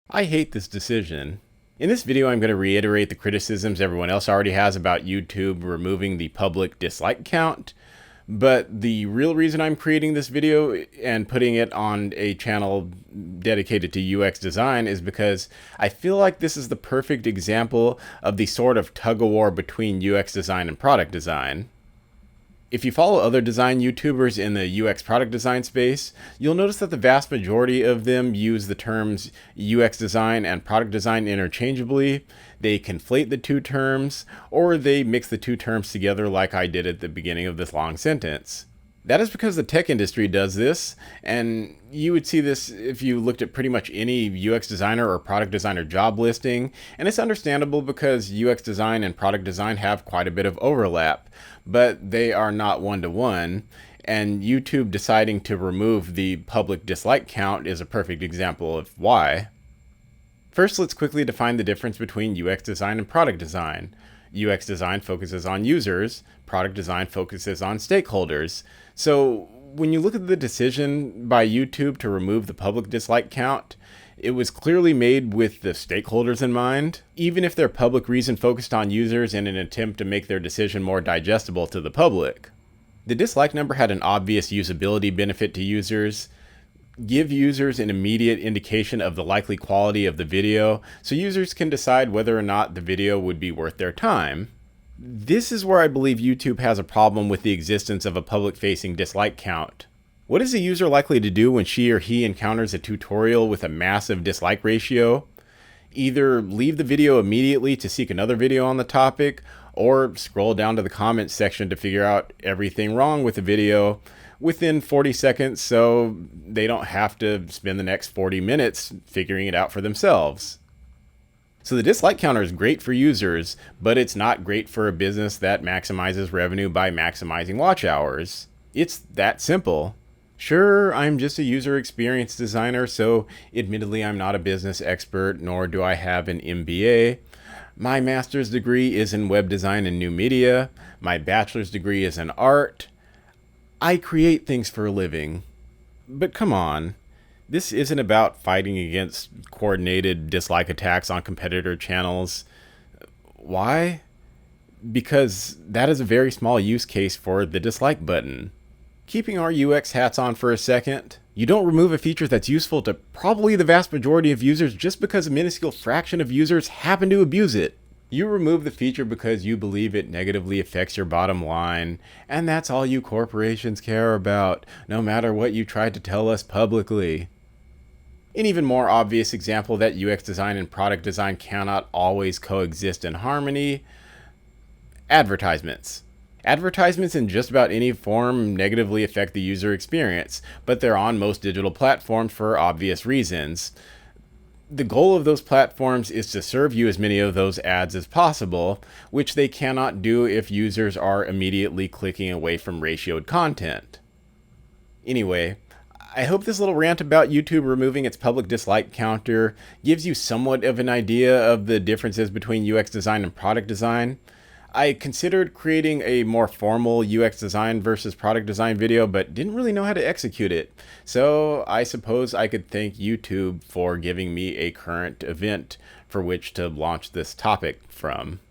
I hate this decision. In this video, I'm going to reiterate the criticisms everyone else already has about YouTube removing the public dislike count. But the real reason I'm creating this video and putting it on a channel dedicated to UX design is because I feel like this is the perfect example of the sort of tug-of-war between UX design and product design. If you follow other design YouTubers in the UX product design space, you'll notice that the vast majority of them use the terms UX design and product design interchangeably. They conflate the two terms, or they mix the two terms together like I did at the beginning of this long sentence. That is because the tech industry does this, and you would see this if you looked at pretty much any UX designer or product designer job listing, and it's understandable because UX design and product design have quite a bit of overlap, but they are not one-to-one, and YouTube deciding to remove the public dislike count is a perfect example of why. First, let's quickly define the difference between UX design and product design. UX design focuses on users, product design focuses on stakeholders. So when you look at the decision by YouTube to remove the public dislike count, it was clearly made with the stakeholders in mind, even if their public reason focused on users in an attempt to make their decision more digestible to the public. The dislike number had an obvious usability benefit to users. Give users an immediate indication of the likely quality of the video, so users can decide whether or not the video would be worth their time. This is where I believe YouTube has a problem with the existence of a public-facing dislike count. What is a user likely to do when she or he encounters a tutorial with a massive dislike ratio? Either leave the video immediately to seek another video on the topic, or scroll down to the comments section to figure out everything wrong with the video within 40 seconds so they don't have to spend the next 40 minutes figuring it out for themselves. So the dislike counter is great for users, but it's not great for a business that maximizes revenue by maximizing watch hours. It's that simple. Sure, I'm just a user experience designer, so admittedly I'm not a business expert, nor do I have an MBA. My master's degree is in web design and new media. My bachelor's degree is in art. I create things for a living. But come on, this isn't about fighting against coordinated dislike attacks on competitor channels. Why? Because that is a very small use case for the dislike button. Keeping our UX hats on for a second, you don't remove a feature that's useful to probably the vast majority of users just because a minuscule fraction of users happen to abuse it. You remove the feature because you believe it negatively affects your bottom line, and that's all you corporations care about, no matter what you try to tell us publicly. An even more obvious example that UX design and product design cannot always coexist in harmony: advertisements. Advertisements in just about any form negatively affect the user experience, but they're on most digital platforms for obvious reasons. The goal of those platforms is to serve you as many of those ads as possible, which they cannot do if users are immediately clicking away from ratioed content. Anyway, I hope this little rant about YouTube removing its public dislike counter gives you somewhat of an idea of the differences between UX design and product design. I considered creating a more formal UX design versus product design video, but didn't really know how to execute it. So I suppose I could thank YouTube for giving me a current event for which to launch this topic from.